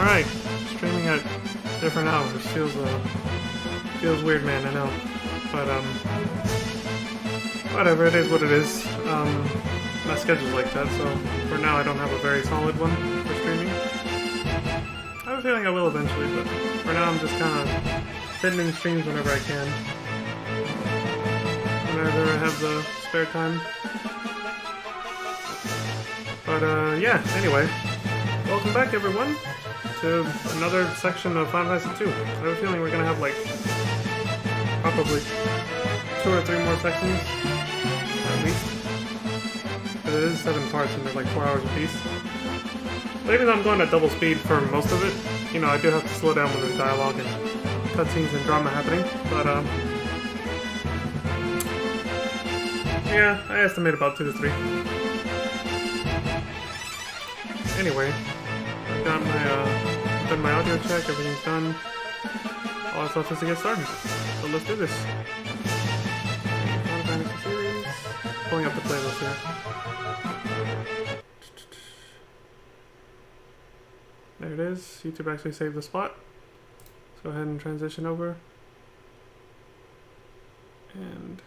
Alright, streaming at different hours feels weird, man, I know. But, whatever, it is what it is. My schedule's like that, so for now I don't have a very solid one for streaming. I have a feeling I will eventually, but for now I'm just kind of fitting in streams whenever I can. Whenever I have the spare time. But, yeah, anyway. Welcome back, everyone, to another section of Final Fantasy II. I have a feeling we're gonna have, like, probably 2 or 3 more sections, at least. But it is 7 parts and they're like 4 hours apiece. But even though I'm going at double speed for most of it, you know, I do have to slow down when there's dialogue and cutscenes and drama happening. But, yeah, I estimate about 2 to 3. Anyway, I've got my, done my audio check, everything's done. All that's left is to get started. So let's do this. Final Fantasy series. Pulling up the playlist here. There it is. YouTube actually saved the spot. Let's go ahead and transition over. And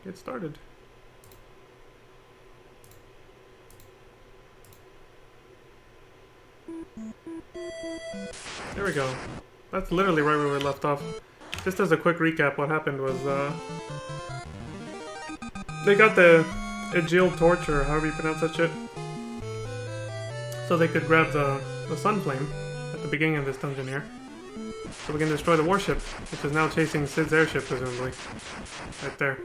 get started. There we go. That's literally right where we left off. Just as a quick recap, what happened was, they got the Aegil torch, or however you pronounce that shit, so they could grab the Sun Flame at the beginning of this dungeon here. So we can destroy the warship, which is now chasing Cid's airship, presumably. Right there.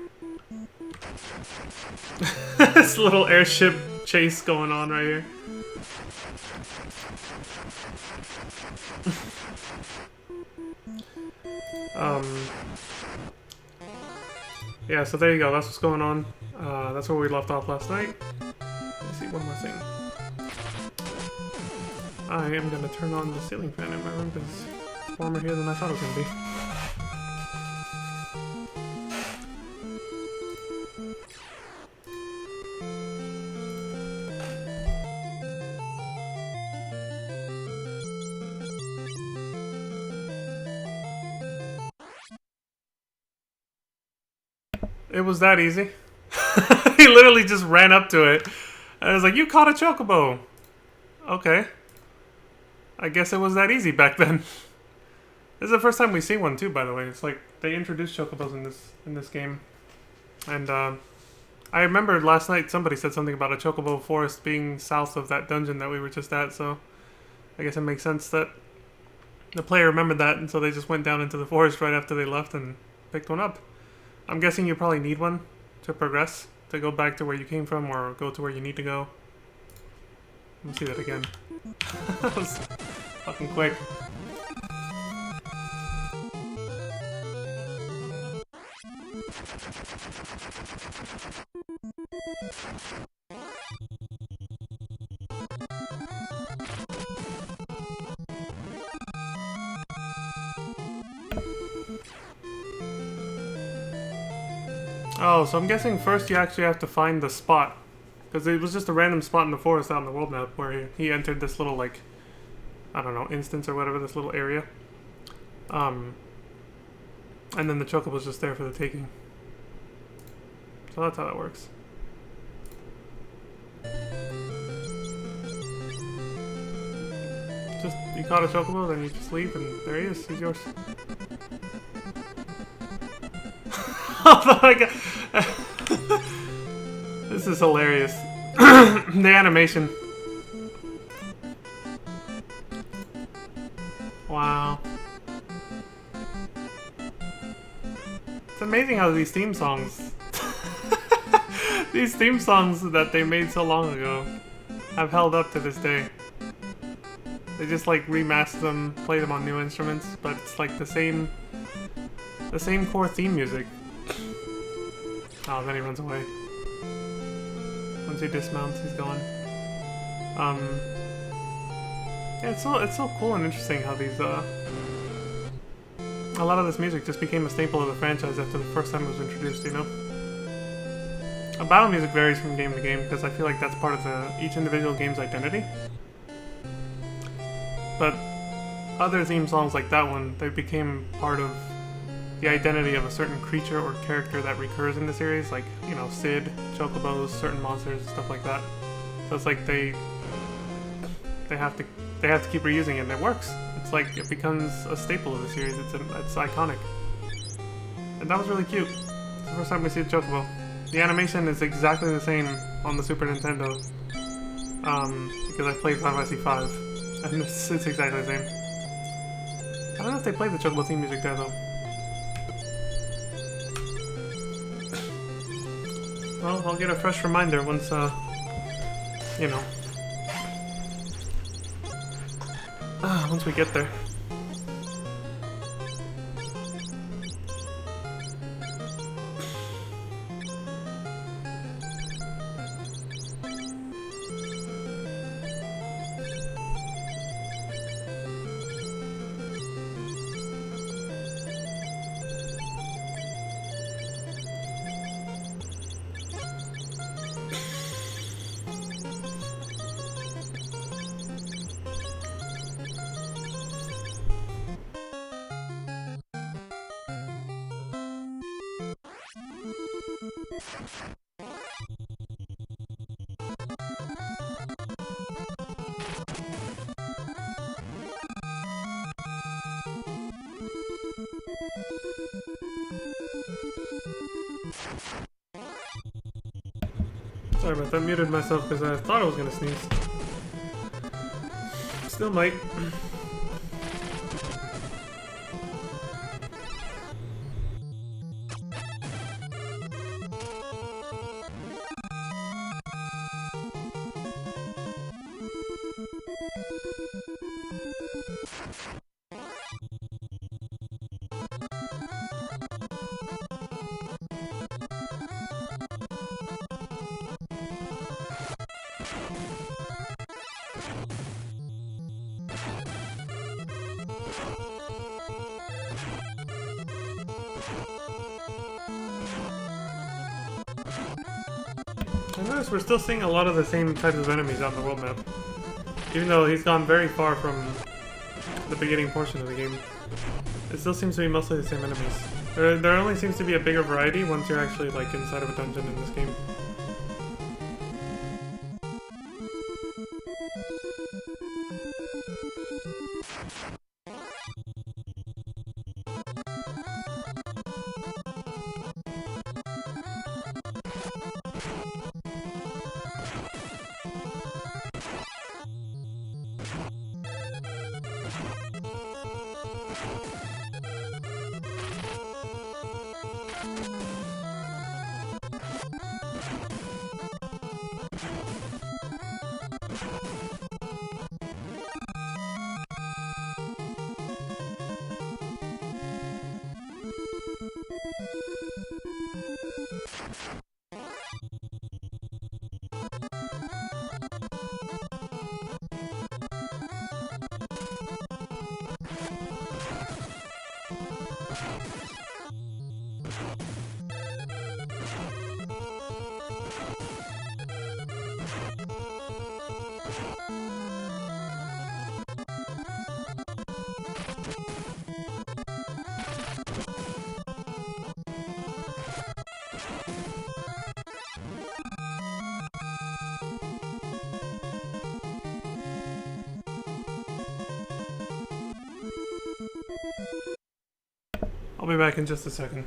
This little airship chase going on right here. Yeah, so there you go, that's what's going on. That's where we left off last night. Let's see, one more thing. I am gonna turn on the ceiling fan in my room because it's warmer here than I thought it was gonna be. It was that easy. He literally just ran up to it. And I was like, you caught a chocobo. Okay. I guess it was that easy back then. This is the first time we see one too, by the way. It's like they introduced chocobos in this game. And I remember last night somebody said something about a chocobo forest being south of that dungeon that we were just at, so I guess it makes sense that the player remembered that, and so they just went down into the forest right after they left and picked one up. I'm guessing you probably need one to progress, to go back to where you came from or go to where you need to go. Let me see that again. That was fucking quick. Oh, so I'm guessing first you actually have to find the spot. Because it was just a random spot in the forest out on the world map where he entered this little, like, I don't know, instance or whatever, this little area. And then the chocobo was just there for the taking. So that's how that works. Just, you caught a chocobo, then you just leave, and there he is. He's yours. Oh my god. This is hilarious. The animation. Wow. It's amazing how these theme songs these theme songs that they made so long ago have held up to this day. They just like remaster them, play them on new instruments, but it's like the same core theme music. Oh, then he runs away. Once he dismounts, he's gone. Yeah, it's so cool and interesting how these a lot of this music just became a staple of the franchise after the first time it was introduced, you know? Battle music varies from game to game because I feel like that's part of each individual game's identity. But other theme songs like that one, they became part of the identity of a certain creature or character that recurs in the series, like, you know, Sid, Chocobos, certain monsters, stuff like that. So it's like they have to they have to keep reusing it, and it works. It's like it becomes a staple of the series. It's iconic, and that was really cute. It's the first time we see a Chocobo. The animation is exactly the same on the Super Nintendo, because I played Final Fantasy V, and it's exactly the same. I don't know if they played the Chocobo theme music there though. Well, I'll get a fresh reminder once, you know, once we get there. Sorry about that, muted myself because I thought I was gonna sneeze. Still might. I notice we're still seeing a lot of the same types of enemies on the world map. Even though he's gone very far from the beginning portion of the game, it still seems to be mostly the same enemies. There only seems to be a bigger variety once you're actually like inside of a dungeon in this game. I'll be back in just a second.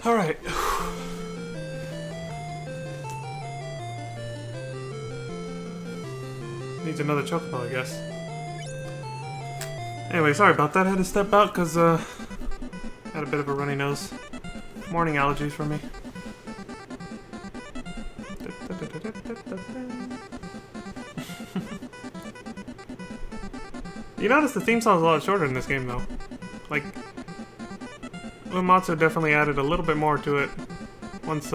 Alright. Needs another chocobo, I guess. Anyway, sorry about that. I had to step out because, had a bit of a runny nose. Morning allergies for me. You notice the theme song is a lot shorter in this game, though. Like, Uematsu definitely added a little bit more to it once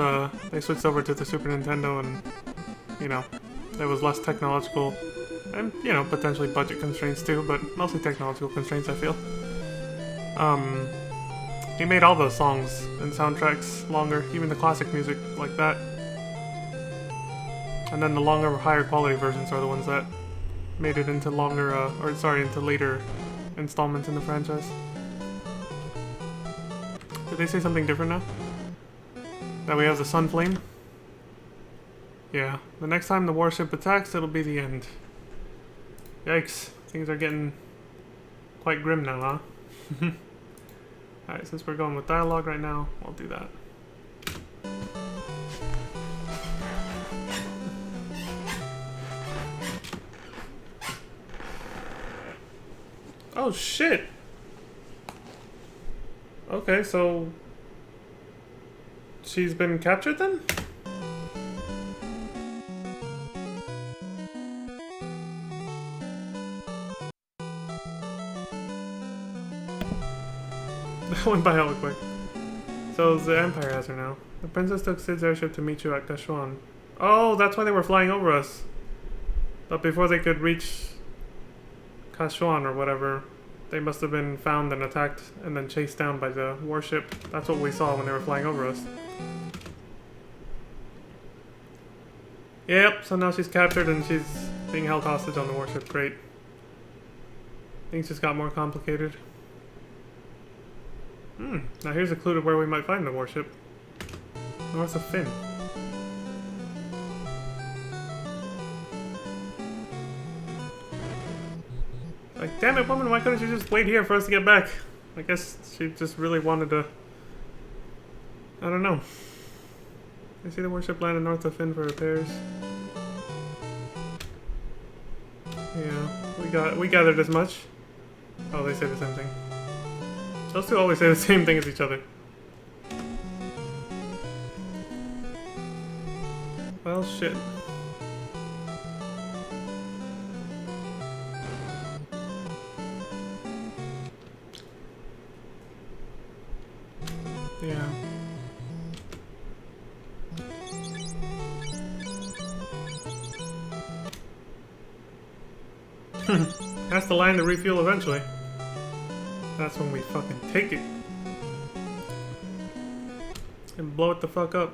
they switched over to the Super Nintendo and, you know, there was less technological and, you know, potentially budget constraints too, but mostly technological constraints, I feel. He made all those songs and soundtracks longer, even the classic music like that. And then the longer, higher quality versions are the ones that made it into longer, into later installments in the franchise. Did they say something different now? That we have the Sun Flame? Yeah, the next time the warship attacks, it'll be the end. Yikes, things are getting quite grim now, huh? Alright, since we're going with dialogue right now, I'll do that. Oh shit! Okay, so she's been captured then? That went by hella quick. So the Empire has her now. The princess took Cid's airship to meet you at Kashuan. Oh, that's why they were flying over us. But before they could reach Kashuan or whatever, they must have been found and attacked and then chased down by the warship. That's what we saw when they were flying over us. Yep, so now she's captured and she's being held hostage on the warship. Great. Things just got more complicated. Now here's a clue to where we might find the warship. North of Finn. Like, damn it, woman, why couldn't you just wait here for us to get back? I guess she just really wanted to... I don't know. I see the warship landed north of Finn for repairs. Yeah, we gathered as much. Oh, they say the same thing. Those two always say the same thing as each other. Well, shit. Yeah. Has to line to refuel eventually. That's when we fucking take it. And blow it the fuck up.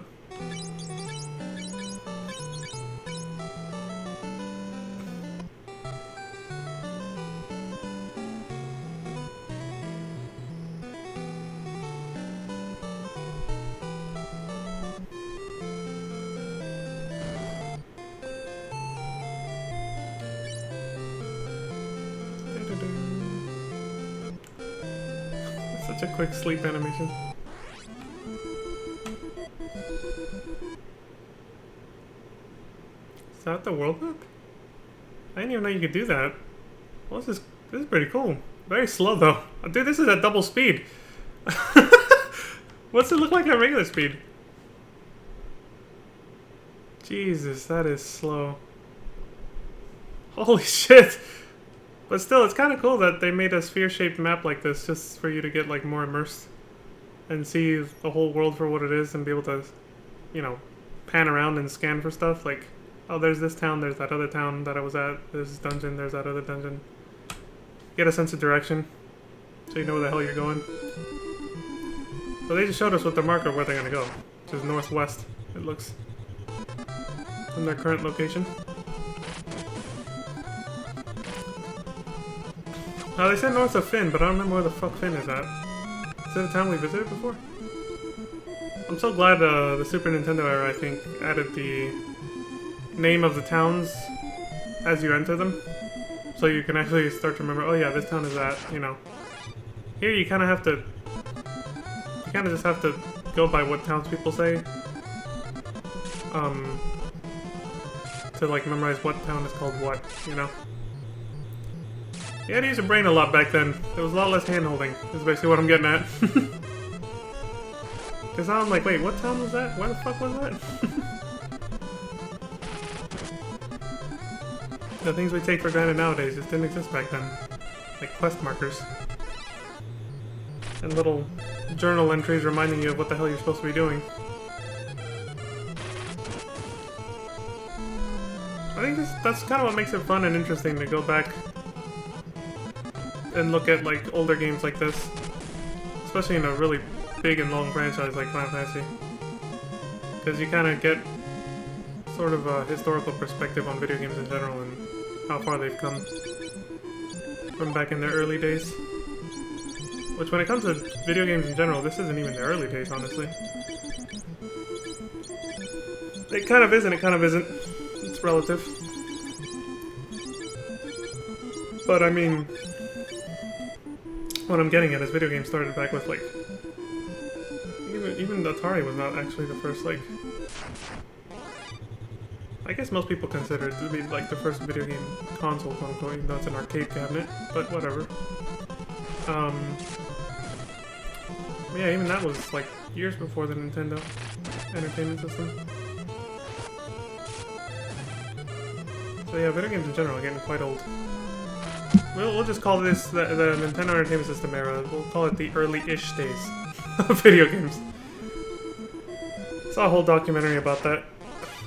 Such a quick sleep animation. Is that the world map? I didn't even know you could do that. Well, this is pretty cool. Very slow though. Dude, this is at double speed. What's it look like at regular speed? Jesus, that is slow. Holy shit! But still, it's kind of cool that they made a sphere-shaped map like this just for you to get like more immersed and see the whole world for what it is and be able to, you know, pan around and scan for stuff. Like, oh, there's this town, there's that other town that I was at, there's this dungeon, there's that other dungeon. Get a sense of direction so you know where the hell you're going. So they just showed us with the marker where they're gonna go, which is northwest, it looks, from their current location. They said north of Finn, but I don't remember where the fuck Finn is at. Is it a town we visited before? I'm so glad the Super Nintendo era, I think, added the name of the towns as you enter them. So you can actually start to remember, oh yeah, this town is at, you know. Here you kind of have to You kind of just have to go by what townspeople say. To like memorize what town is called what, you know? You had to use your brain a lot back then. There was a lot less hand-holding, is basically what I'm getting at. Because now I'm like, wait, what town was that? Where the fuck was that? The things we take for granted nowadays just didn't exist back then. Like quest markers. And little journal entries reminding you of what the hell you're supposed to be doing. I think that's kind of what makes it fun and interesting to go back and look at like older games like this. Especially in a really big and long franchise like Final Fantasy. Because you kind of get sort of a historical perspective on video games in general and how far they've come from back in their early days. Which, when it comes to video games in general, this isn't even the early days, honestly. It kind of is and it kind of isn't. It's relative. But, I mean, what I'm getting at is video games started back with, like... Even Atari was not actually the first, like... I guess most people consider it to be like the first video game console, quote unquote, even though it's an arcade cabinet, but whatever. Yeah, even that was like years before the Nintendo Entertainment System. So yeah, video games in general are getting quite old. We'll just call this the Nintendo Entertainment System era. We'll call it the early-ish days of video games. Saw a whole documentary about that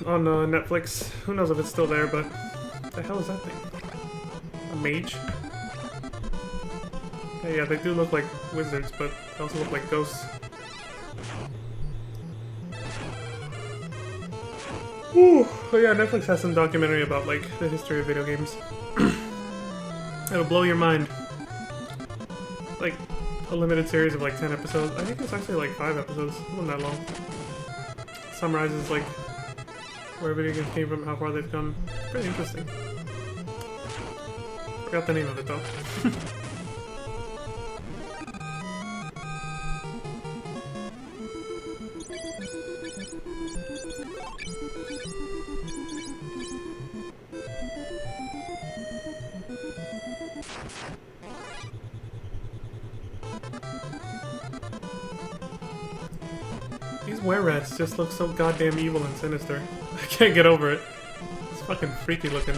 on Netflix. Who knows if it's still there, but what the hell is that thing? A mage? Hey, yeah, they do look like wizards, but they also look like ghosts. Whew. Oh yeah, Netflix has some documentary about like the history of video games. It'll blow your mind. Like a limited series of like 10 episodes. I think it's actually like 5 episodes. It wasn't that long. Summarizes like where video games came from, how far they've come. Pretty interesting. Forgot the name of it though. These were-rats just look so goddamn evil and sinister. I can't get over it. It's fucking freaky looking.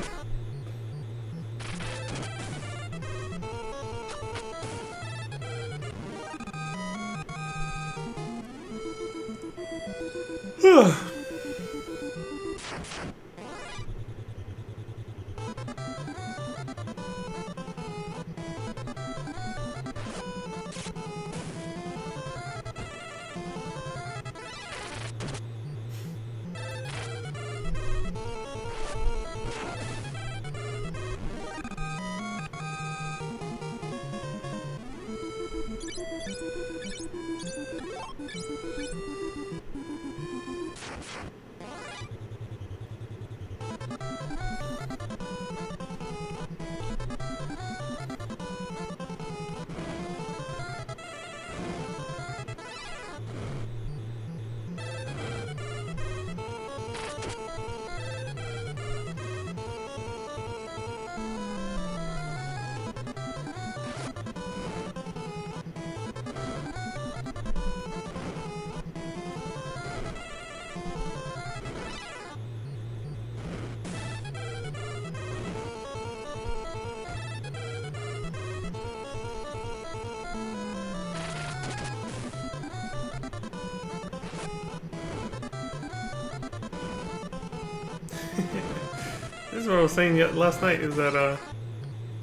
This is what I was saying last night, is that,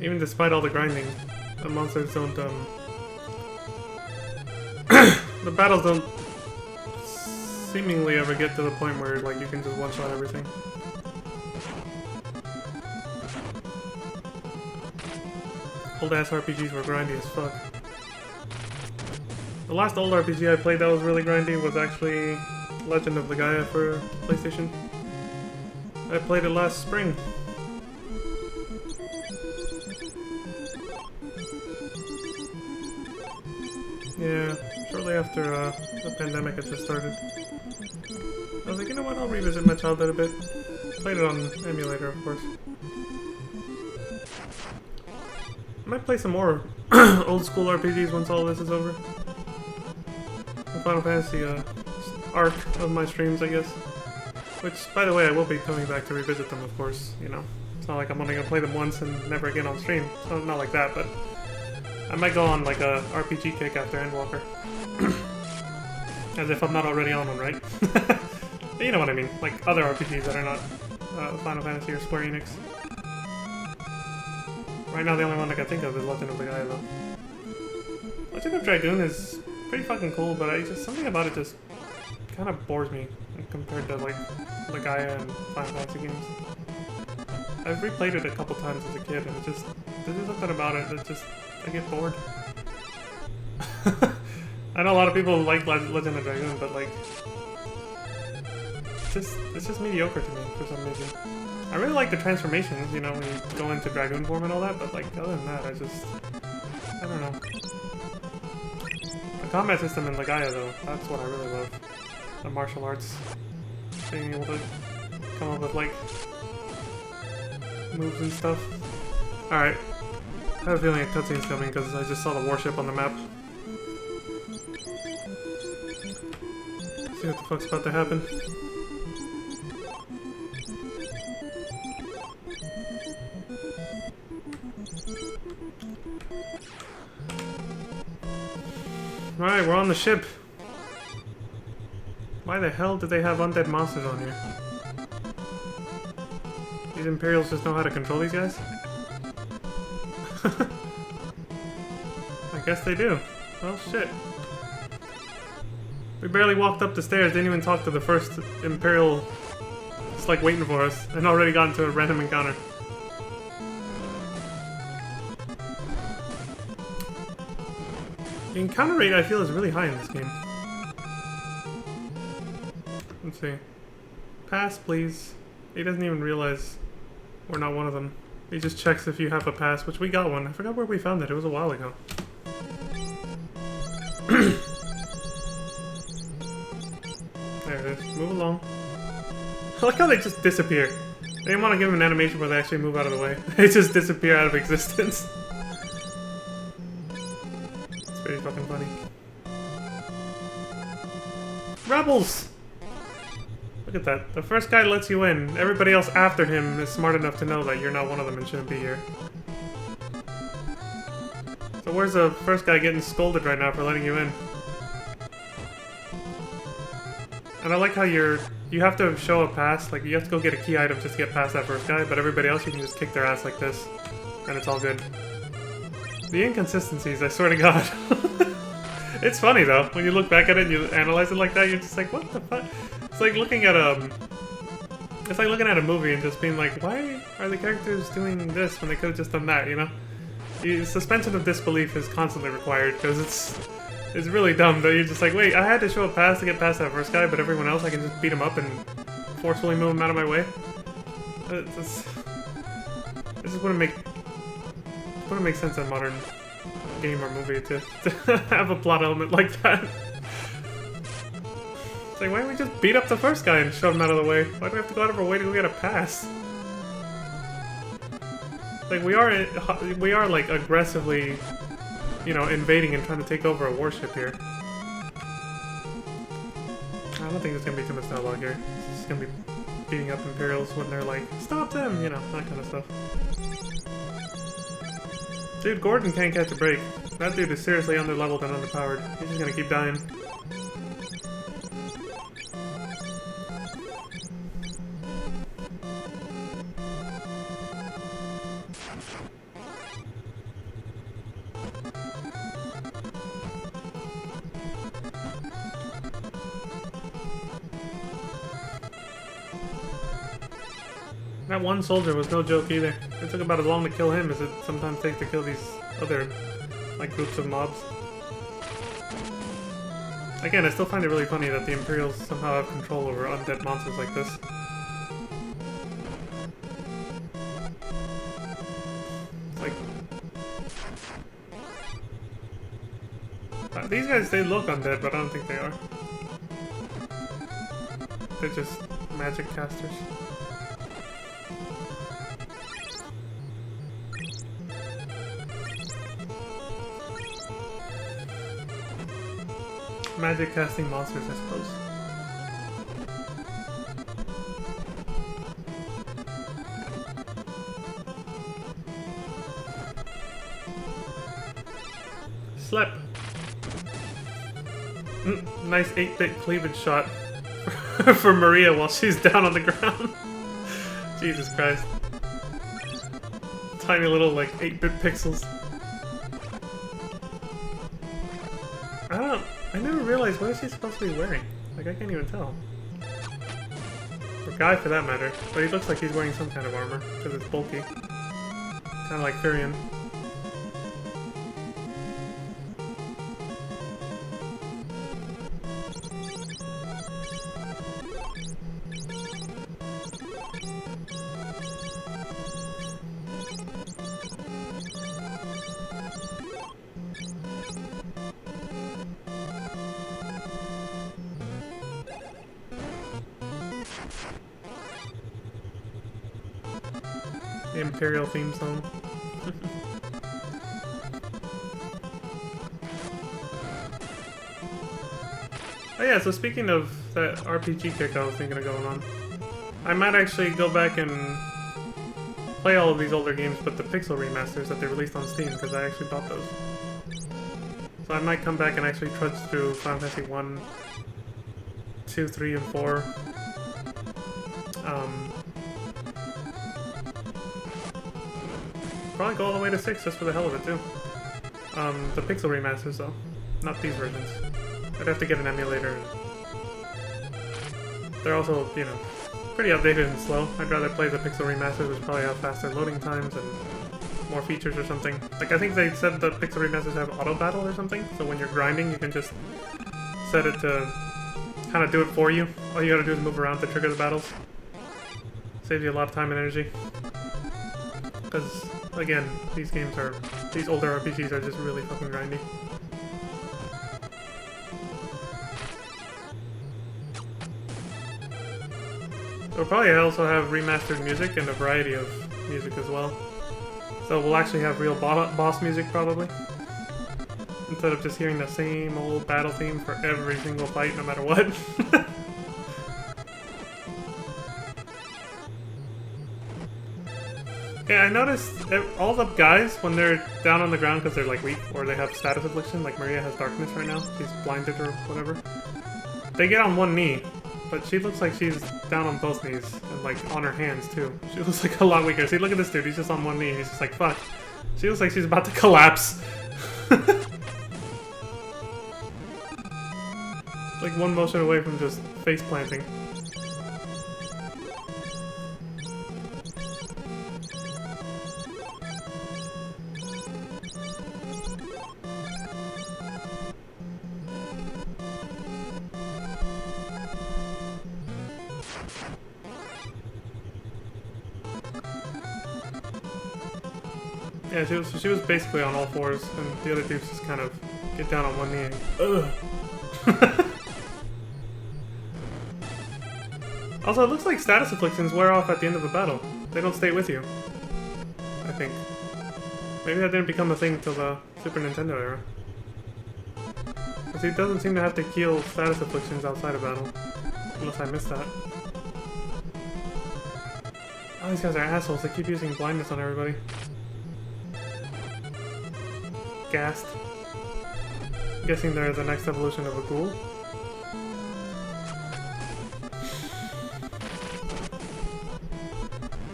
even despite all the grinding, the monsters don't, the battles don't seemingly ever get to the point where, like, you can just one-shot everything. Old-ass RPGs were grindy as fuck. The last old RPG I played that was really grindy was actually Legend of the Gaia for PlayStation. I played it last spring. Yeah, shortly after the pandemic had just started. I was like, you know what, I'll revisit my childhood a bit. Played it on emulator, of course. I might play some more old school RPGs once all this is over. The Final Fantasy arc of my streams, I guess. Which, by the way, I will be coming back to revisit them, of course, you know. It's not like I'm only going to play them once and never again on stream. So not like that, but I might go on like a RPG kick after Endwalker. As if I'm not already on one, right? You know what I mean, like other RPGs that are not Final Fantasy or Square Enix. Right now the only one I can think of is Legend of the Gaia, though. Legend of Dragoon is pretty fucking cool, but something about it just kind of bores me compared to like the Gaia and Final Fantasy games. I've replayed it a couple times as a kid, and there's something about it that just, I get bored. I know a lot of people like Legend of Dragoon, but like, it's just mediocre to me for some reason. I really like the transformations, you know, when you go into Dragoon form and all that, but like, other than that, I don't know. The combat system in Gaia, though, that's what I really love. The martial arts. Being able to come up with, like, moves and stuff. Alright. I have a feeling a cutscene's coming because I just saw the warship on the map. See what the fuck's about to happen. Alright, we're on the ship. Why the hell do they have undead monsters on here? These Imperials just know how to control these guys? I guess they do. Well, shit. We barely walked up the stairs, didn't even talk to the first Imperial just like waiting for us, and already got into a random encounter. The encounter rate, I feel, is really high in this game. Let's see. Pass, please. He doesn't even realize we're not one of them. He just checks if you have a pass, which we got one. I forgot where we found it. It was a while ago. There it is. Move along. I like how they just disappear. They didn't want to give them an animation where they actually move out of the way. They just disappear out of existence. It's pretty fucking funny. Rebels! Look at that. The first guy lets you in. Everybody else after him is smart enough to know that you're not one of them and shouldn't be here. So where's the first guy getting scolded right now for letting you in? And I like how you have to show a pass, like you have to go get a key item just to get past that first guy, but everybody else you can just kick their ass like this, and it's all good. The inconsistencies, I swear to God. It's funny though, when you look back at it and you analyze it like that, you're just like, what the fuck? It's like looking at a movie and just being like, why are the characters doing this when they could have just done that, you know? Suspension of disbelief is constantly required, because it's really dumb that you're just like, wait, I had to show a pass to get past that first guy, but everyone else I can just beat him up and forcefully move him out of my way? This wouldn't make sense in a modern game or movie to have a plot element like that. It's like, why don't we just beat up the first guy and shove him out of the way? Why do we have to go out of our way to go get a pass? Like, we are like aggressively, you know, invading and trying to take over a warship here. I don't think there's gonna be too much dialogue here. It's just gonna be beating up Imperials when they're like, stop them, you know, that kind of stuff. Dude, Gordon can't catch a break. That dude is seriously underleveled and underpowered. He's just gonna keep dying. That one soldier was no joke either. It took about as long to kill him as it sometimes takes to kill these other, like, groups of mobs. Again, I still find it really funny that the Imperials somehow have control over undead monsters like this. Like... These guys, they look undead, but I don't think they are. They're just magic casters. Magic casting monsters, I suppose. Slap. Nice 8-bit cleavage shot for Maria while she's down on the ground. Jesus Christ. Tiny little, like, 8-bit pixels. I never realized, what is she supposed to be wearing? Like, I can't even tell. Or guy, for that matter. But he looks like he's wearing some kind of armor, because it's bulky. Kind of like Furion. The Imperial theme song. Oh yeah, so speaking of that RPG kick I was thinking of going on, I might actually go back and play all of these older games, but the Pixel remasters that they released on Steam, because I actually bought those. So I might come back and actually trudge through Final Fantasy 1, 2, 3, and 4. Probably go all the way to 6 just for the hell of it, too. The Pixel remasters, though. Not these versions. I'd have to get an emulator. They're also, you know, pretty outdated and slow. I'd rather play the Pixel remasters, which probably have faster loading times and more features or something. Like, I think they said the Pixel remasters have auto battle or something, so when you're grinding, you can just set it to kind of do it for you. All you gotta do is move around to trigger the battles. Saves you a lot of time and energy. Because, again, these older RPGs are just really fucking grindy. We'll probably also have remastered music and a variety of music as well. So we'll actually have real boss music, probably. Instead of just hearing the same old battle theme for every single fight, no matter what. Yeah, I noticed all the guys, when they're down on the ground because they're like weak, or they have status affliction, like Maria has darkness right now, she's blinded or whatever, they get on one knee, but she looks like she's down on both knees, and like on her hands too. She looks like a lot weaker. See, look at this dude, he's just on one knee, he's just like, fuck. She looks like she's about to collapse. Like one motion away from just face planting. Yeah, she was basically on all fours, and the other dudes just kind of get down on one knee and ugh. Also, it looks like status afflictions wear off at the end of a battle. They don't stay with you, I think. Maybe that didn't become a thing until the Super Nintendo era. Because he doesn't seem to have to heal status afflictions outside of battle. Unless I missed that. Oh, these guys are assholes. They keep using blindness on everybody. Gassed. I'm guessing they're the next evolution of a ghoul.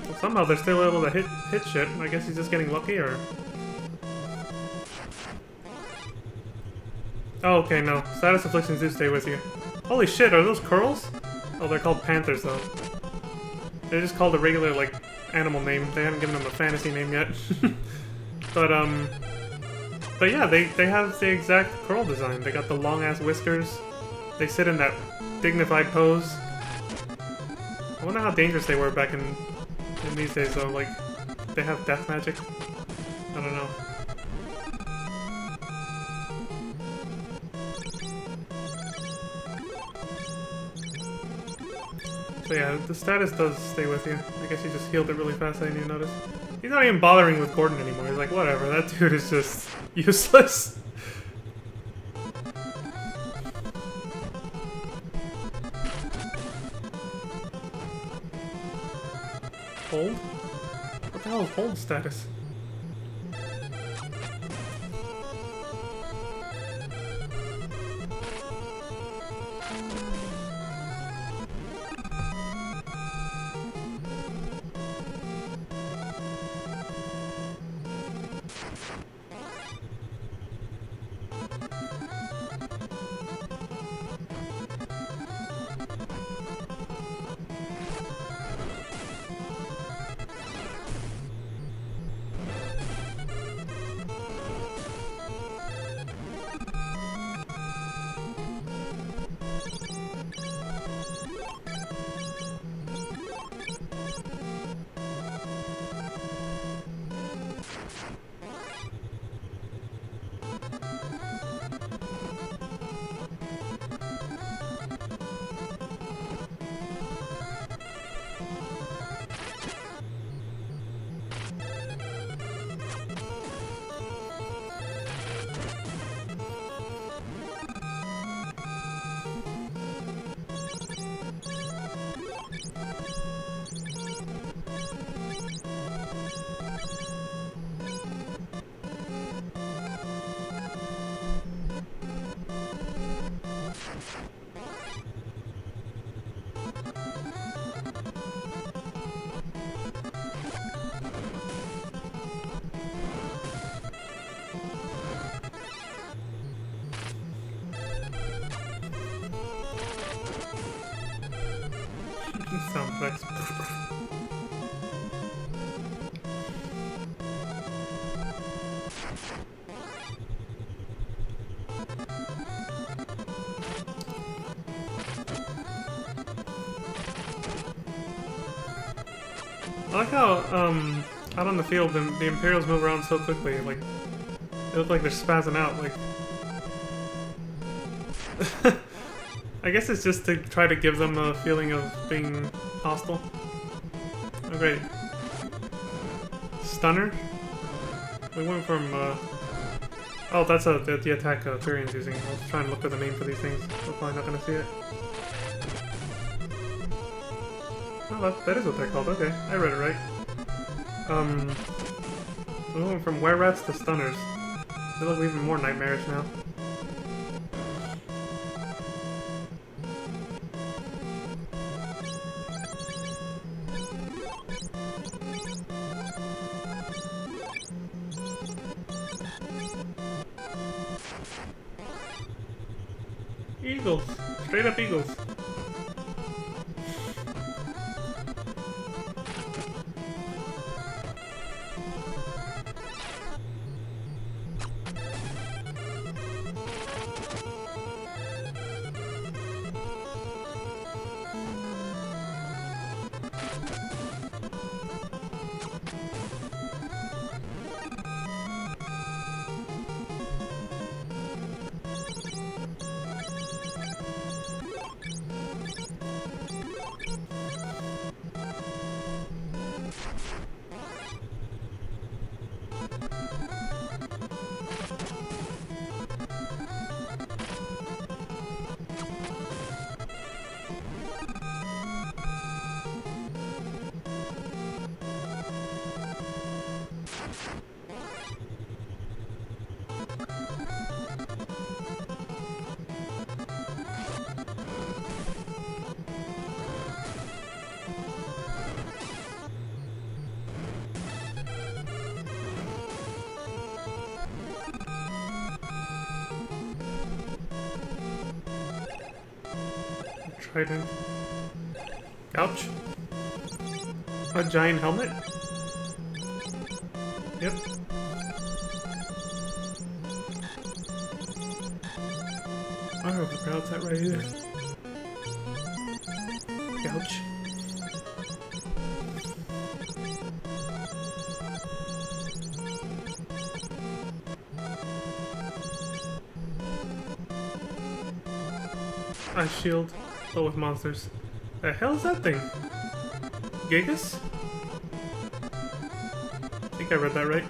Well, somehow they're still able to hit shit. I guess he's just getting lucky, or... Oh, okay, no. Status afflictions do stay with you. Holy shit, are those curls? Oh, they're called panthers, though. They're just called a regular, like, animal name. They haven't given them a fantasy name yet. But yeah, they have the exact curl design. They got the long-ass whiskers. They sit in that dignified pose. I wonder how dangerous they were back in these days, though. Like, they have death magic? I don't know. So yeah, the status does stay with you. I guess he just healed it really fast, I didn't even notice. He's not even bothering with Gordon anymore. He's like, whatever, that dude is just useless. Hold? What the hell is hold status? Sound effects. I like how, out on the field, the Imperials move around so quickly, like, they look like they're spazzing out, like... I guess it's just to try to give them a feeling of being hostile. Oh great. Stunner? We went from, oh, that's the attack Tyrion's using. I was trying to look for the name for these things. We're probably not gonna see it. Oh, that is what they're called. Okay, I read it right. We went from were-rats to stunners. They look even more nightmarish now. Eagles! Straight up eagles! Trident. Ouch. A giant helmet? Yep. I don't know if I pronounced that right either. Ouch. Ice shield, but with monsters. The hell is that thing? Gigas? I think I read that right.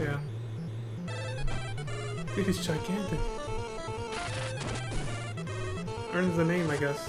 Yeah. Dude, he's gigantic. Earns the name, I guess.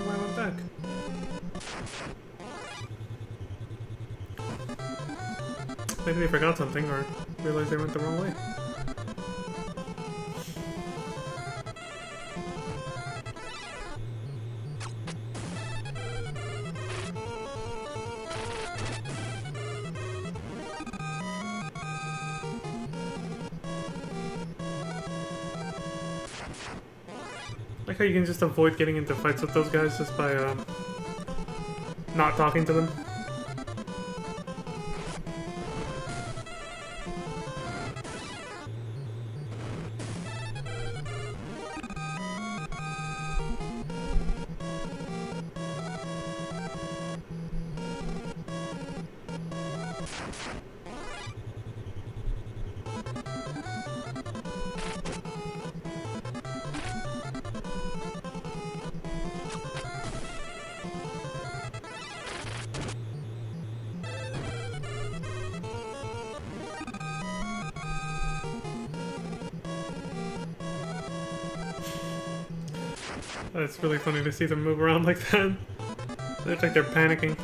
Why I went back? Maybe they forgot something or realized they went the wrong way. Like how you can just avoid getting into fights with those guys just by not talking to them. It's really funny to see them move around like that. They look like they're panicking.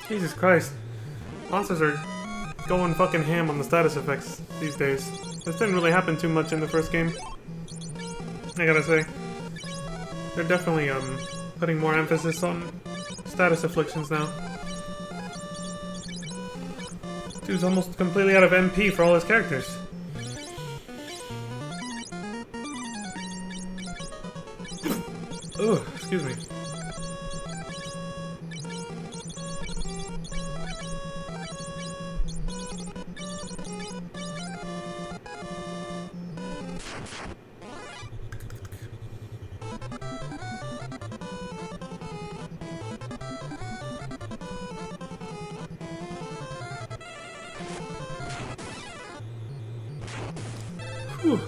Jesus Christ. Monsters are going fucking ham on the status effects these days. This didn't really happen too much in the first game, I gotta say. They're definitely putting more emphasis on status afflictions now. Dude's almost completely out of MP for all his characters. Ugh, excuse me. Whew.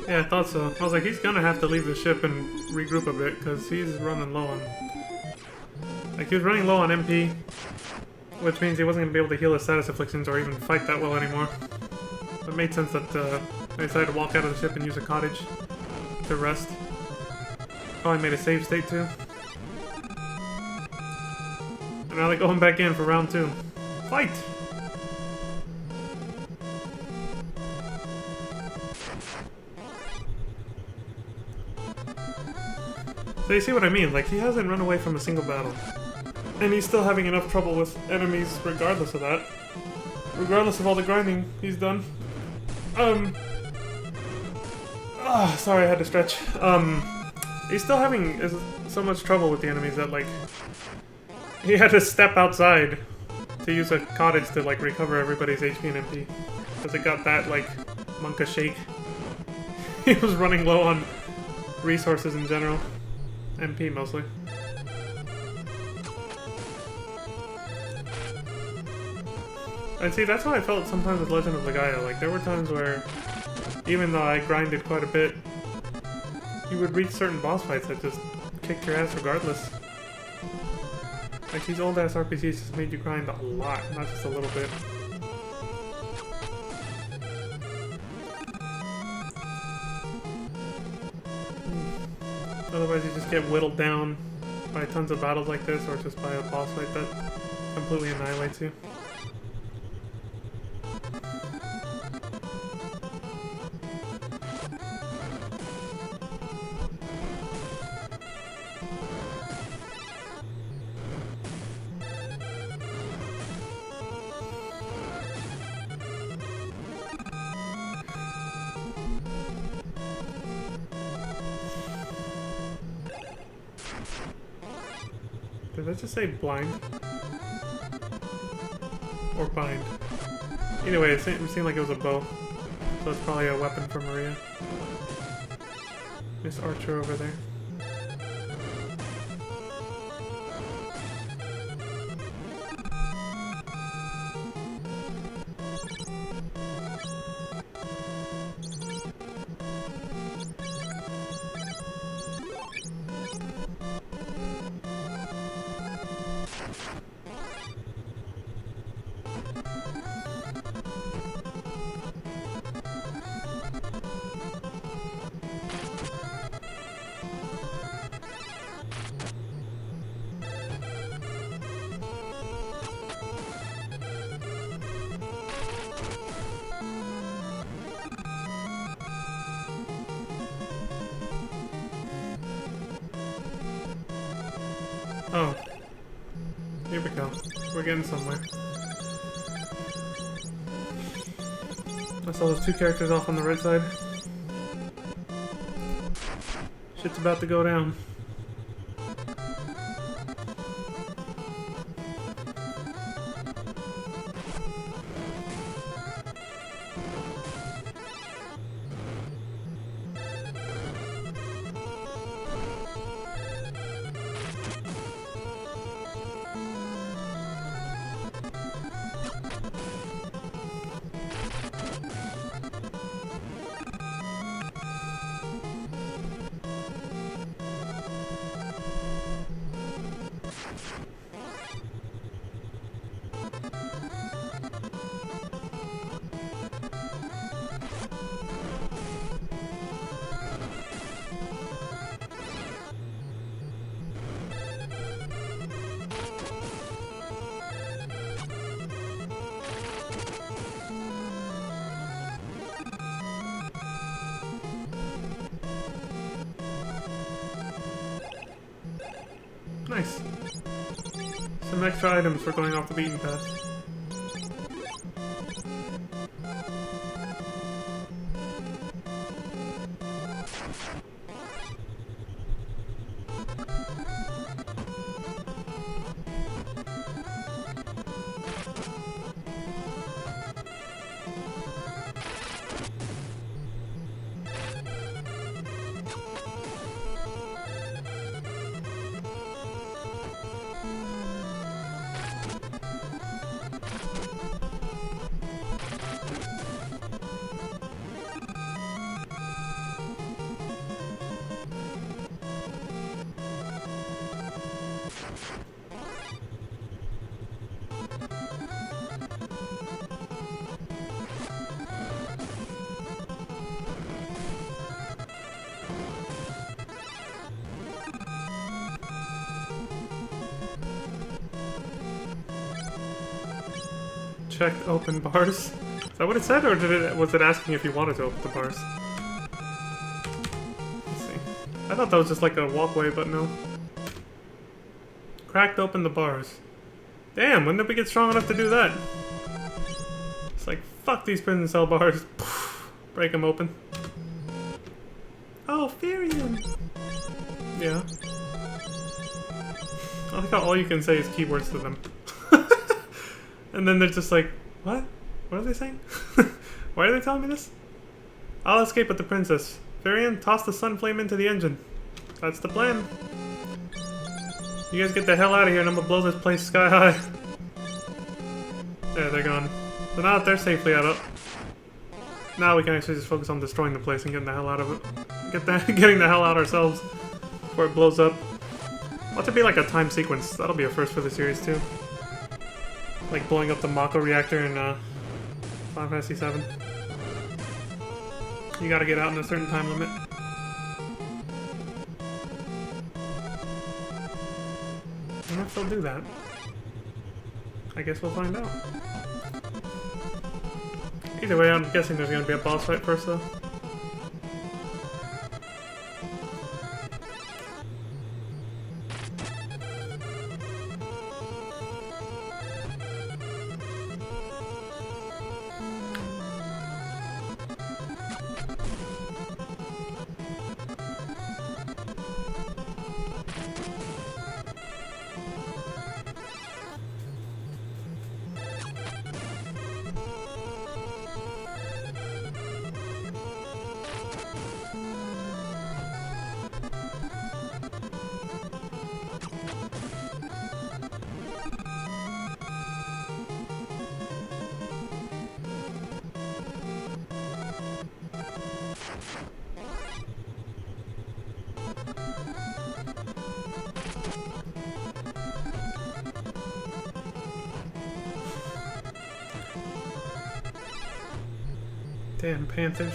Yeah, I thought so. I was like, he's gonna have to leave the ship and regroup a bit, because he's running low on... Like, he was running low on MP, which means he wasn't gonna be able to heal his status afflictions or even fight that well anymore. It made sense that I decided to walk out of the ship and use a cottage to rest. Probably made a save state too. And now they're going back in for round 2. Fight! So you see what I mean? Like, he hasn't run away from a single battle. And he's still having enough trouble with enemies regardless of that. Regardless of all the grinding he's done. Sorry, I had to stretch. He's still having so much trouble with the enemies that, like, he had to step outside to use a cottage to, like, recover everybody's HP and MP. Because it got that, like, Monka shake. He was running low on resources in general. MP mostly. And see, that's how I felt sometimes with Legend of Legaia. Like, there were times where, even though I grinded quite a bit, you would reach certain boss fights that just kicked your ass regardless. Like, these old-ass RPGs just made you grind a lot, not just a little bit. Otherwise you just get whittled down by tons of battles like this, or just by a boss fight that completely annihilates you. Did I just say blind? Or bind? Either way, it seemed like it was a bow. So it's probably a weapon for Maria. Miss Archer over there. Oh. Here we go. We're getting somewhere. I saw those two characters off on the right side. Shit's about to go down. Nice. Some extra items for going off the beaten path. Check open bars. Is that what it said, or was it asking if you wanted to open the bars? Let's see. I thought that was just like a walkway, but no. Cracked open the bars. Damn, when did we get strong enough to do that? It's like, fuck these prison cell bars. Break them open. Oh, Firion! Yeah. I like how all you can say is keywords to them. And then they're just like, what? What are they saying? Why are they telling me this? I'll escape with the princess. Firion, toss the sun flame into the engine. That's the plan. You guys get the hell out of here and I'm gonna blow this place sky high. There, they're gone. So now that they're safely out of... Now we can actually just focus on destroying the place and getting the hell out of it. Getting the hell out ourselves before it blows up. Watch it be like a time sequence. That'll be a first for the series too. Like blowing up the Mako reactor in Final Fantasy VII. You gotta get out in a certain time limit. I wonder if they'll do that. I guess we'll find out. Either way, I'm guessing there's gonna be a boss fight first though. Damn panthers.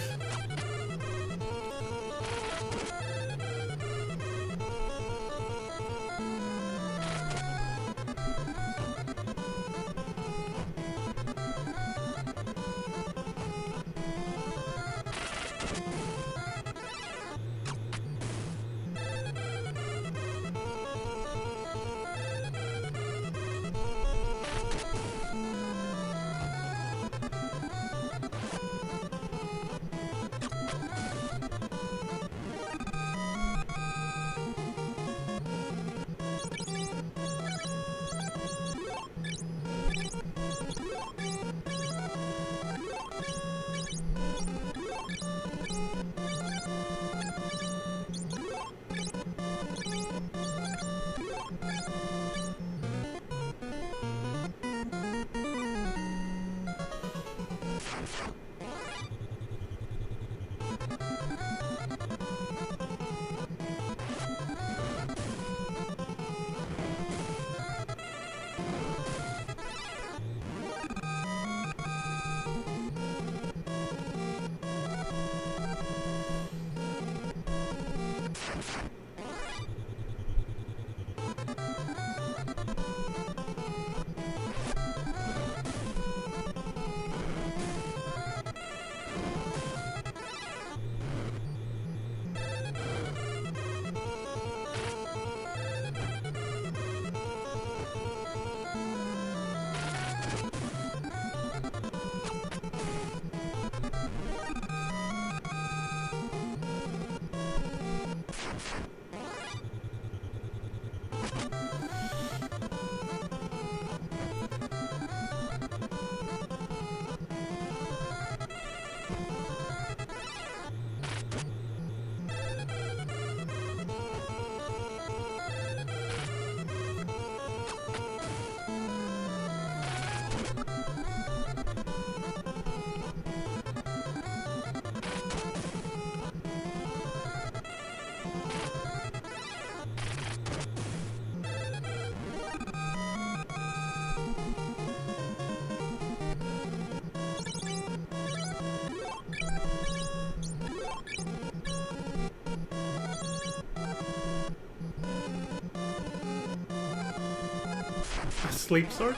Sleep sword?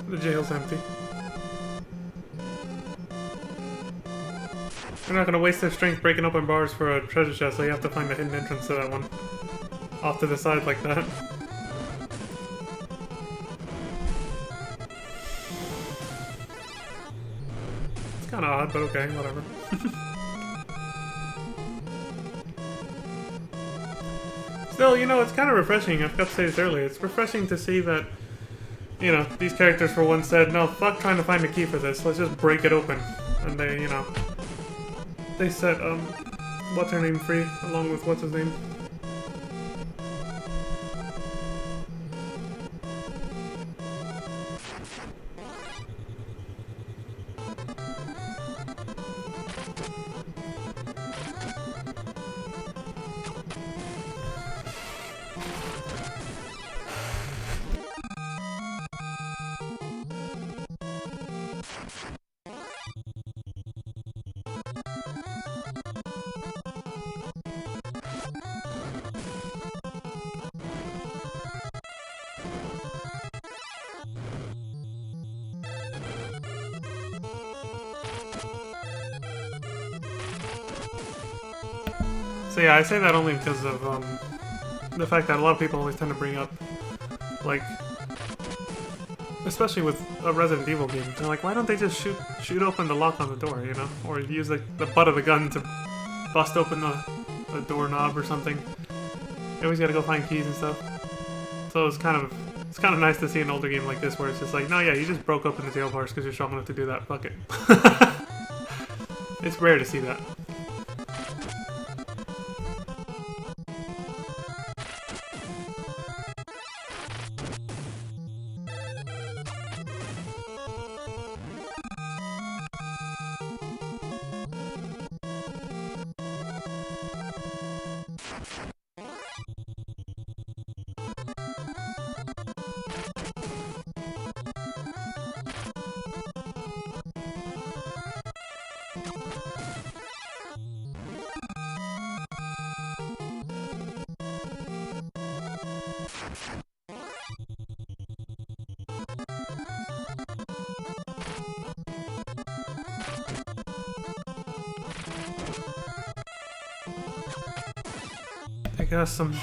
The jail's empty. They're not gonna waste their strength breaking open bars for a treasure chest, so you have to find the hidden entrance to that one. Off to the side like that. It's kinda odd, but okay, whatever. Still, you know, it's kinda refreshing. I've got to say this earlier. It's refreshing to see that, you know, these characters for once said, no, fuck trying to find a key for this, let's just break it open. And they, you know, they set, what's her name free, along with what's his name? So yeah, I say that only because of the fact that a lot of people always tend to bring up, like, especially with a Resident Evil game, they're like, why don't they just shoot open the lock on the door, you know, or use the butt of the gun to bust open the doorknob or something. You always gotta go find keys and stuff. So it's kind of nice to see an older game like this where it's just like, no, yeah, you just broke open the jail bars because you're strong enough to do that. Fuck it. It's rare to see that. I got some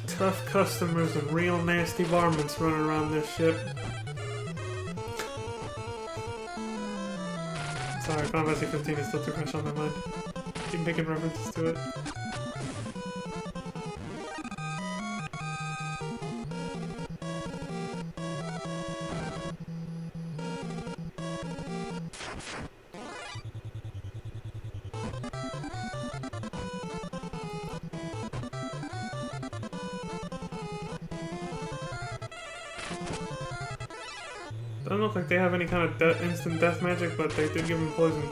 tough customers and real nasty varmints running around this ship. Sorry, Final Fantasy 15 is still too fresh on my mind. Keep making references to it. Doesn't look like they have any kind of instant death magic, but they did give him poison.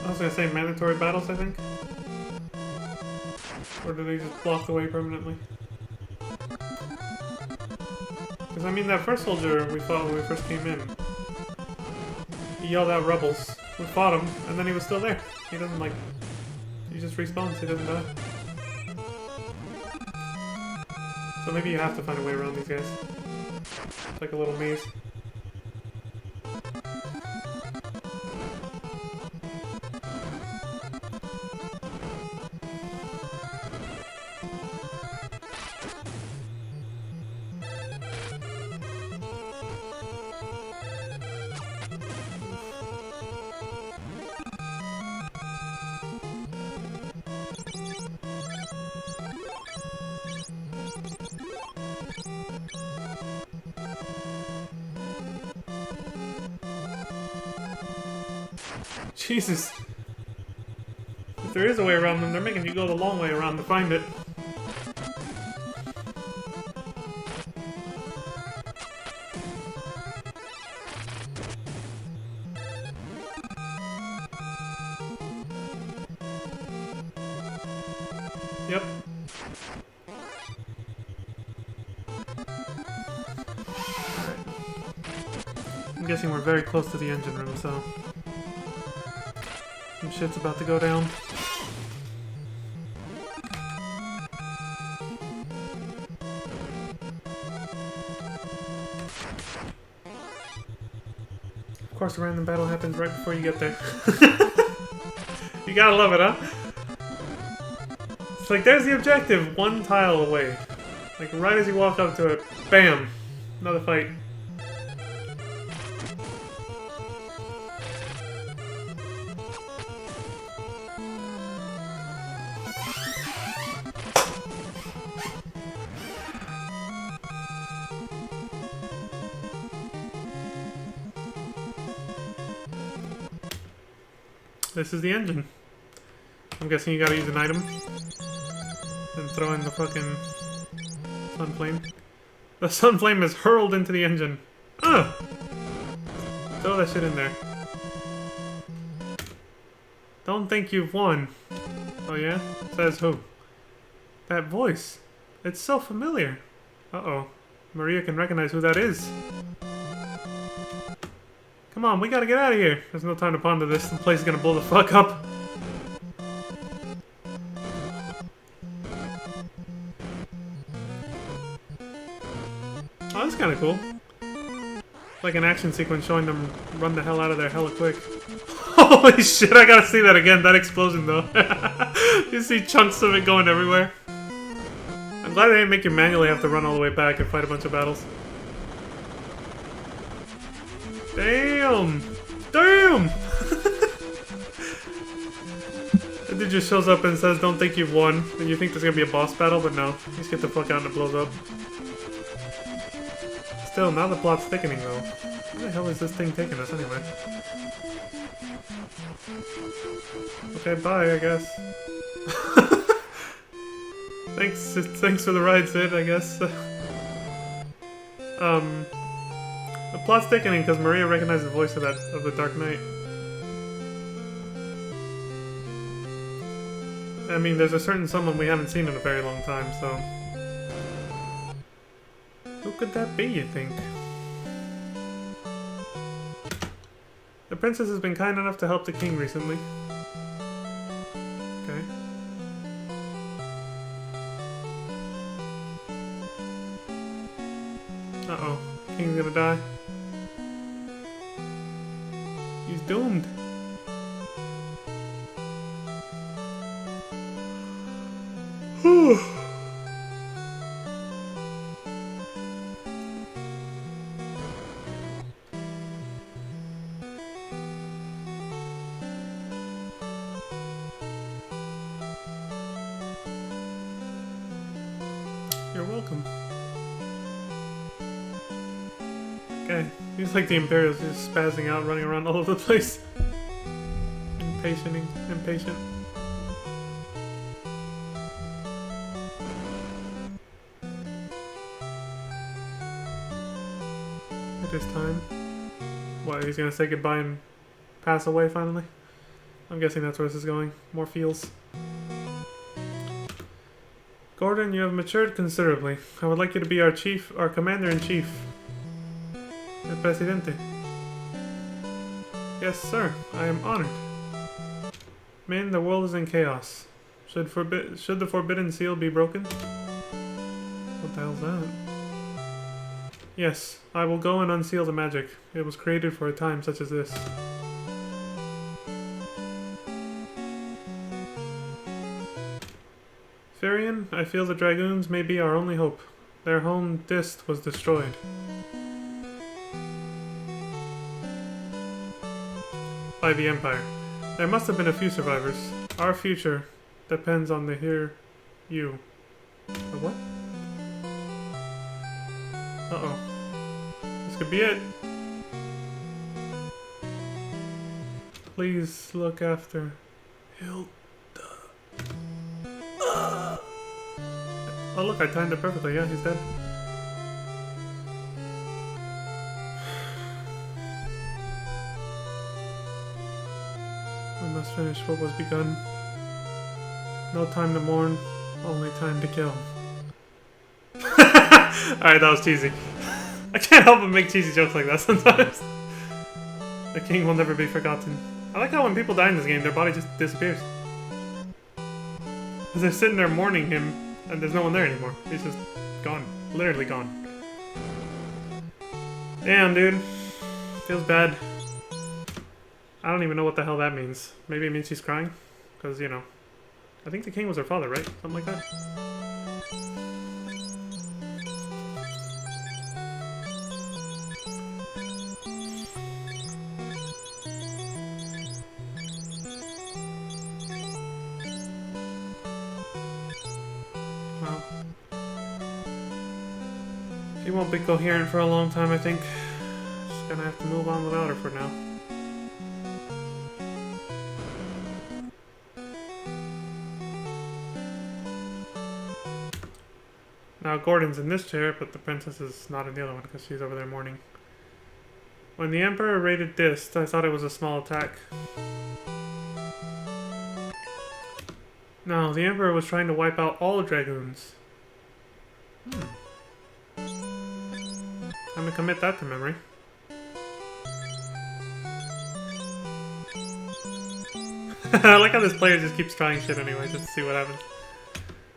I was gonna say mandatory battles, I think. Or do they just block the way permanently? Because I mean, that first soldier we fought when we first came in, he yelled out rebels. We fought him, and then he was still there. He doesn't like... He just respawns, he doesn't die. So maybe you have to find a way around these guys. It's like a little maze. Jesus. If there is a way around them, they're making you go the long way around to find it. Yep. I'm guessing we're very close to the engine room, so... some shit's about to go down. Of course, a random battle happens right before you get there. You gotta love it, huh? It's like, there's the objective, one tile away. Like, right as you walk up to it, bam! Another fight. This is the engine. I'm guessing you gotta use an item. And throw in the fucking sun flame. The sun flame is hurled into the engine. Ugh! Throw that shit in there. Don't think you've won. Oh yeah? Says who? That voice. It's so familiar. Uh-oh. Maria can recognize who that is. Come on, we gotta get out of here. There's no time to ponder this. The place is gonna blow the fuck up. Oh, that's kinda cool. Like an action sequence showing them run the hell out of there hella quick. Holy shit, I gotta see that again. That explosion, though. You see chunks of it going everywhere. I'm glad they didn't make you manually have to run all the way back and fight a bunch of battles. Damn! Damn! The dude just shows up and says, don't think you've won. And you think there's gonna be a boss battle, but no. You just get the fuck out and it blows up. Still, now the plot's thickening though. Where the hell is this thing taking us anyway? Okay, bye, I guess. Thanks for the ride, Sid, I guess. The plot's thickening because Maria recognized the voice of the Dark Knight. I mean, there's a certain someone we haven't seen in a very long time, so... who could that be, you think? The princess has been kind enough to help the king recently. Okay. Uh-oh. King's gonna die. He's doomed. Whew. You're welcome. Okay, he's like the Imperials, just spazzing out, running around all over the place. Impatient. It is time. What, he's gonna say goodbye and pass away finally? I'm guessing that's where this is going. More feels. Gordon, you have matured considerably. I would like you to be our commander-in-chief. El Presidente. Yes, sir. I am honored. Man, the world is in chaos. Should the forbidden seal be broken? What the hell's that? Yes, I will go and unseal the magic. It was created for a time such as this. Firion, I feel the Dragoons may be our only hope. Their home Dist was destroyed. By the Empire. There must have been a few survivors. Our future depends on the you. The what? Uh-oh. This could be it. Please look after Hilda. Oh look, I timed it perfectly. Yeah, he's dead. We must finish what was begun. No time to mourn, only time to kill. Alright, that was cheesy. I can't help but make cheesy jokes like that sometimes. The king will never be forgotten. I like how when people die in this game, their body just disappears. Because they're sitting there mourning him, and there's no one there anymore. He's just gone. Literally gone. Damn, dude. Feels bad. I don't even know what the hell that means. Maybe it means she's crying? Because, you know. I think the king was her father, right? Something like that. Well. She won't be coherent for a long time, I think. Just gonna have to move on without her for now. Now Gordon's in this chair, but the princess is not in the other one because she's over there mourning. When the Emperor raided Dist, I thought it was a small attack. No, the Emperor was trying to wipe out all Dragoons. I'm gonna commit that to memory. I like how this player just keeps trying shit anyway, just to see what happens.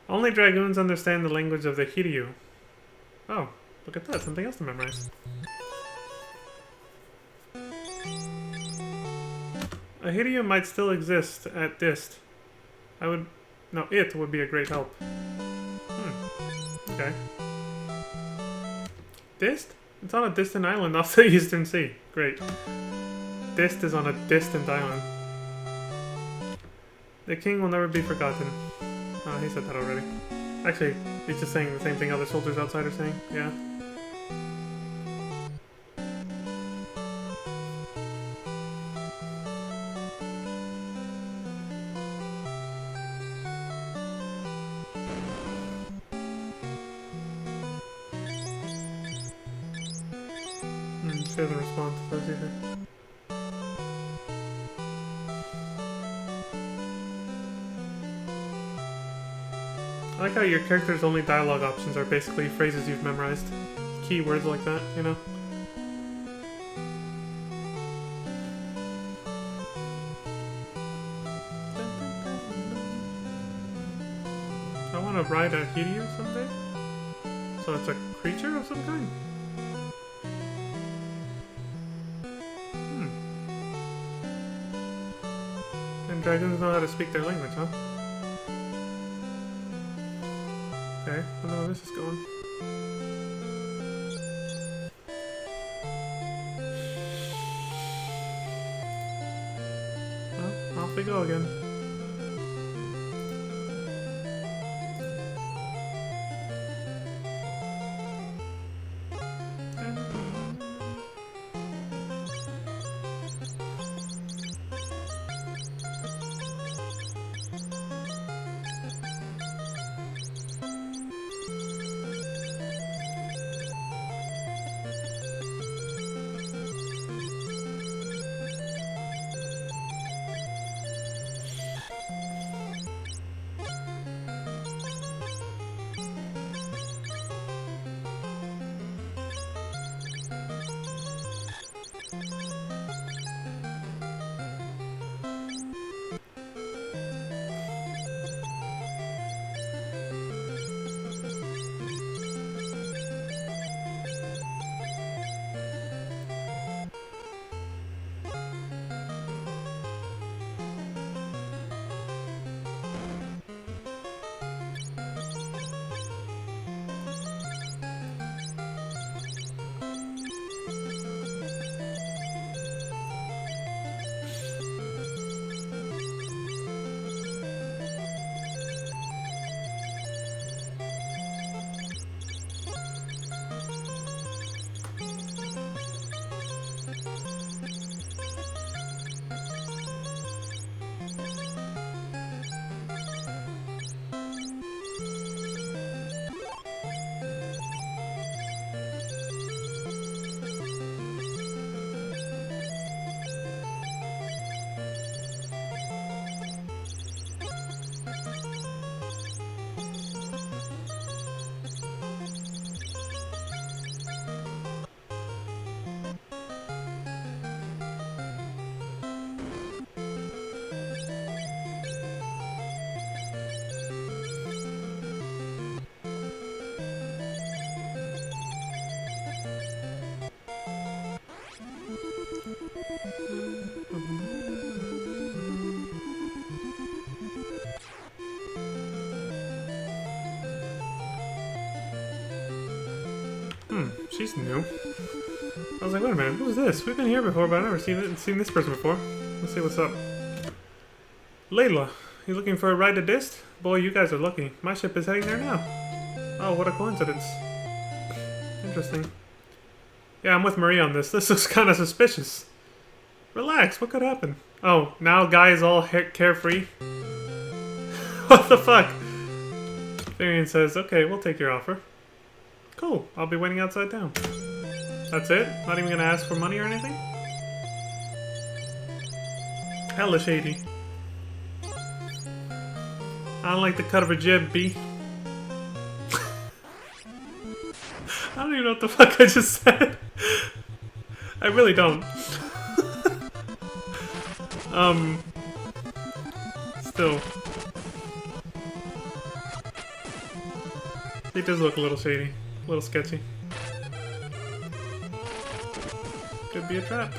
Only Dragoons understand the language of the Hiryu. Oh, look at that, something else to memorize. A Hiryu might still exist at Dist. It would be a great help. Okay. Dist? It's on a distant island off the Eastern Sea. Great. Dist is on a distant island. The king will never be forgotten. Oh, he said that already. Actually, he's just saying the same thing other soldiers outside are saying. Yeah. She doesn't respond to those either. I like how your character's only dialogue options are basically phrases you've memorized. Keywords like that, you know? I want to ride a Hiryu someday? So it's a creature of some kind? And dragons know how to speak their language, huh? Okay, I don't know where this is going. Well, off we go again. She's new. I was like, wait a minute, who's this? We've been here before, but I've never seen this person before. Let's see what's up. Layla, you looking for a ride to Dist? Boy, you guys are lucky. My ship is heading there now. Oh, what a coincidence. Interesting. Yeah, I'm with Marie on this. This looks kind of suspicious. Relax, what could happen? Oh, now guy is all carefree? What the fuck? Varian says, okay, we'll take your offer. Cool, I'll be waiting outside town. That's it? Not even gonna ask for money or anything? Hella shady. I don't like the cut of her jib, B. I don't even know what the fuck I just said. I really don't. Still. It does look a little shady. A little sketchy. Could be a trap.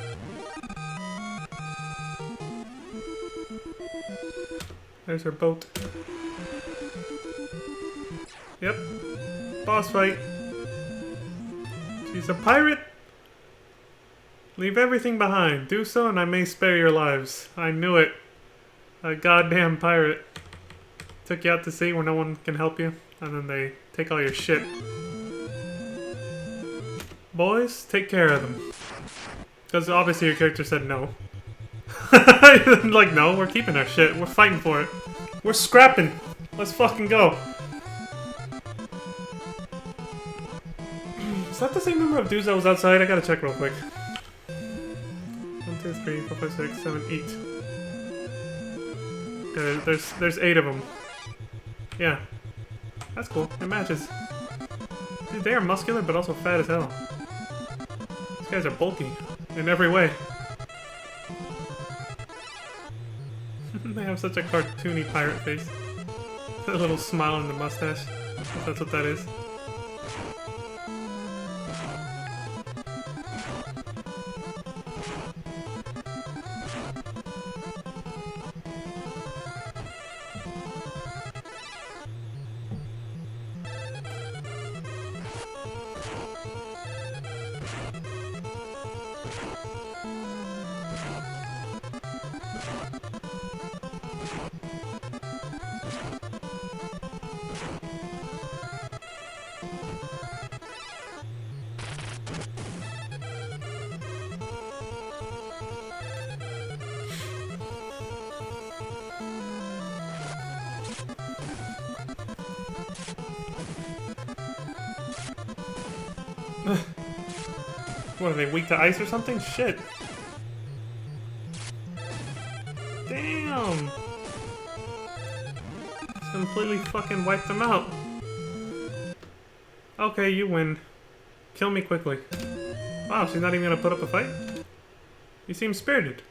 There's her boat. Yep. Boss fight. She's a pirate. Leave everything behind. Do so and I may spare your lives. I knew it. A goddamn pirate. Took you out to sea where no one can help you. And then they take all your shit. Boys, take care of them. Because obviously your character said no. Like, no, we're keeping our shit. We're fighting for it. We're scrapping. Let's fucking go. Is that the same number of dudes that was outside? I gotta check real quick. 1, 2, 3, 4, 5, 6, 7, 8. Okay, there's 8 of them. Yeah. That's cool. It matches. Dude, they are muscular but also fat as hell. These guys are bulky. In every way. They have such a cartoony pirate face. That little smile in the mustache. If that's what that is. What, are they weak to ice or something? Shit. Damn. Just completely fucking wiped them out. Okay, you win. Kill me quickly. Wow, she's not even gonna put up a fight? You seem spirited.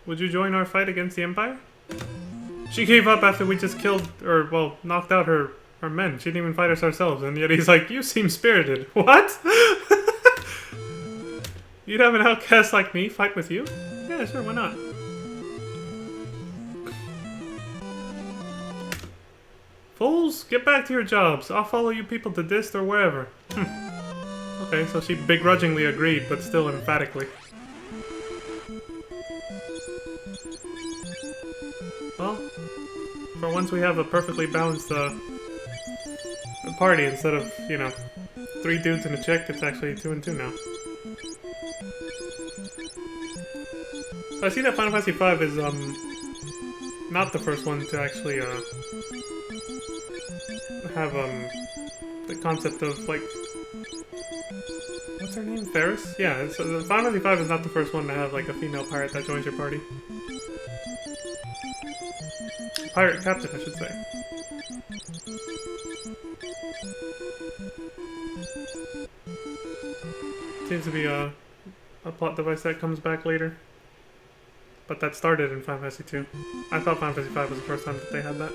Would you join our fight against the Empire? She gave up after we just killed, or, well, knocked out her men. She didn't even fight us ourselves, and yet he's like, you seem spirited. What? You'd have an outcast like me fight with you? Yeah, sure, why not? Fools, get back to your jobs. I'll follow you people to Dist or wherever. Okay, so she begrudgingly agreed, but still emphatically. Well, for once we have a perfectly balanced party instead of, you know, 3 dudes and a chick, it's actually 2 and 2 now. So I see that Final Fantasy V is, not the first one to actually, have, the concept of, like... What's her name? Ferris? Yeah, so Final Fantasy V is not the first one to have, like, a female pirate that joins your party. Pirate captain, I should say. Seems to be a plot device that comes back later. But that started in Final Fantasy 2. I thought Final Fantasy 5 was the first time that they had that.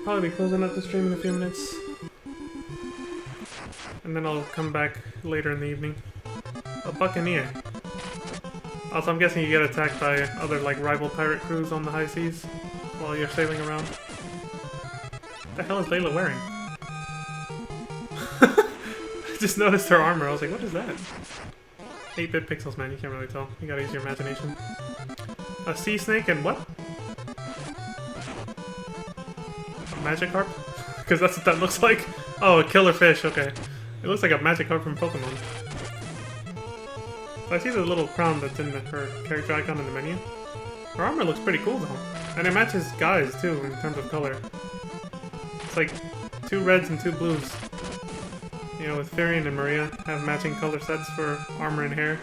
Probably be closing up the stream in a few minutes. and then I'll come back later in the evening. A buccaneer. Also, I'm guessing you get attacked by other, like, rival pirate crews on the high seas while you're sailing around. What the hell is Layla wearing? I just noticed her armor. I was like, what is that? 8-bit pixels, man. You can't really tell. You gotta use your imagination. A sea snake and what? A Magikarp? Because that's what that looks like. Oh, a killer fish. Okay. It looks like a Magikarp from Pokemon. So I see the little crown that's in her character icon in the menu. Her armor looks pretty cool, though. And it matches Guy's, too, in terms of color. It's like 2 reds and 2 blues. You know, with Firion and Maria have matching color sets for armor and hair.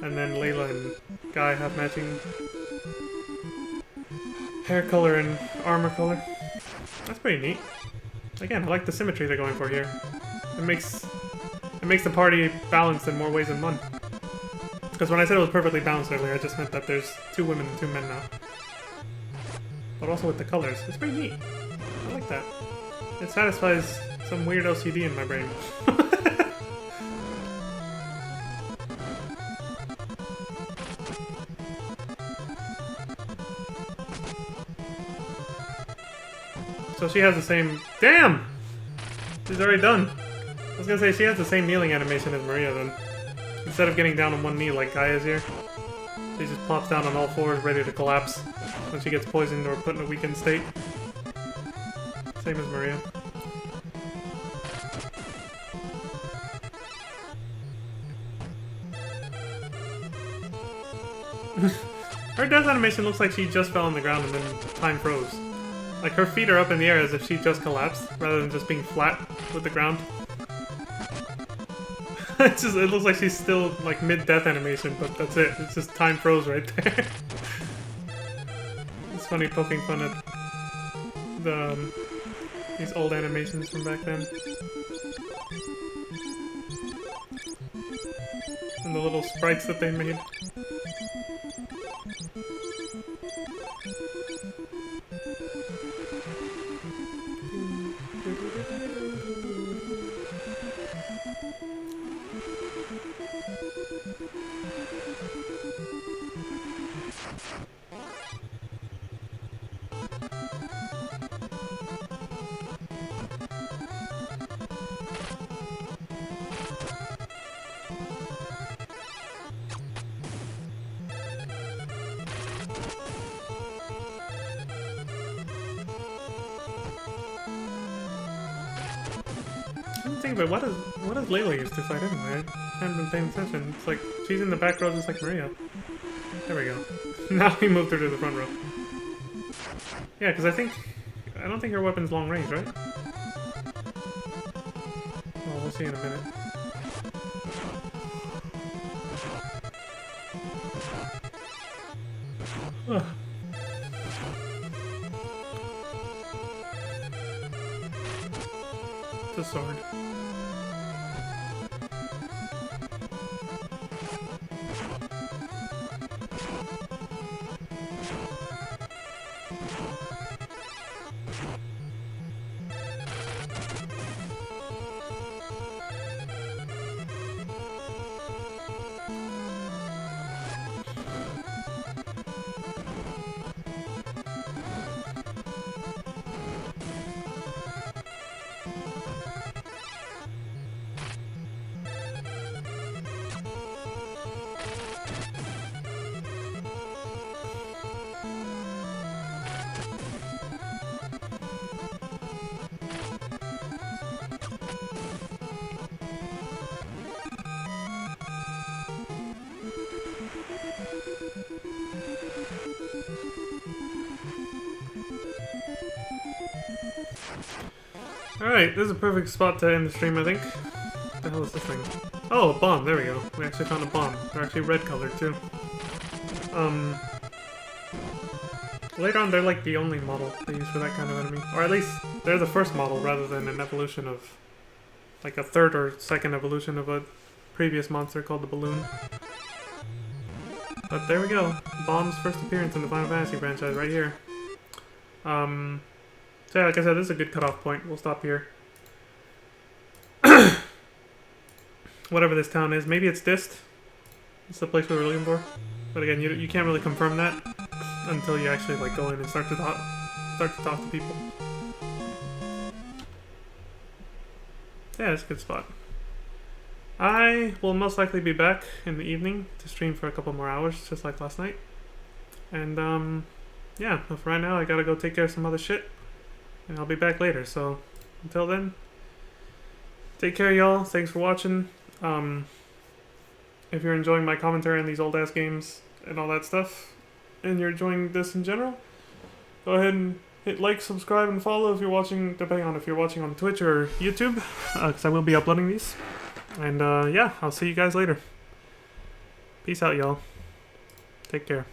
And then Layla and Guy have matching hair color and armor color. That's pretty neat. Again, I like the symmetry they're going for here. It makes the party balanced in more ways than one. Because when I said it was perfectly balanced earlier, I just meant that there's 2 women and 2 men now. But also with the colors. It's pretty neat. I like that. It satisfies some weird OCD in my brain. So she has the same... Damn! She's already done. I was gonna say, she has the same kneeling animation as Maria then. Instead of getting down on one knee like Guy is here, she just pops down on all 4s ready to collapse when she gets poisoned or put in a weakened state. Same as Maria. Her death animation looks like she just fell on the ground and then time froze. Like her feet are up in the air as if she just collapsed, rather than just being flat with the ground. It looks like she's still like mid-death animation, but that's it. It's just time froze right there. It's funny poking fun at these old animations from back then. And the little sprites that they made. But what does Layla used to fight anyway? I haven't been paying attention. It's like she's in the back row just like Maria. There we go. Now we moved her to the front row. Yeah, because I don't think her weapon's long range, right? Well, we'll see in a minute. Ugh. It's a sword. Alright, this is a perfect spot to end the stream, I think. What the hell is this thing? Oh, a bomb, there we go. We actually found a bomb. They're actually red colored, too. Later on, they're like the only model they use for that kind of enemy. Or at least, they're the first model rather than an evolution of... like a third or second evolution of a previous monster called the Balloon. But there we go. Bomb's first appearance in the Final Fantasy franchise right here. So yeah, like I said, this is a good cutoff point. We'll stop here. whatever this town is. Maybe it's Dist. It's the place we were looking for. But again, you can't really confirm that until you actually like go in and start to talk to people. Yeah, it's a good spot. I will most likely be back in the evening to stream for a couple more hours, just like last night. And yeah, but for right now I gotta go take care of some other shit. And I'll be back later, so until then, take care, y'all. Thanks for watching. If you're enjoying my commentary on these old ass games and all that stuff, and you're enjoying this in general, go ahead and hit like, subscribe, and follow if you're watching, depending on if you're watching on Twitch or YouTube, because I will be uploading these. And yeah, I'll see you guys later. Peace out, y'all. Take care.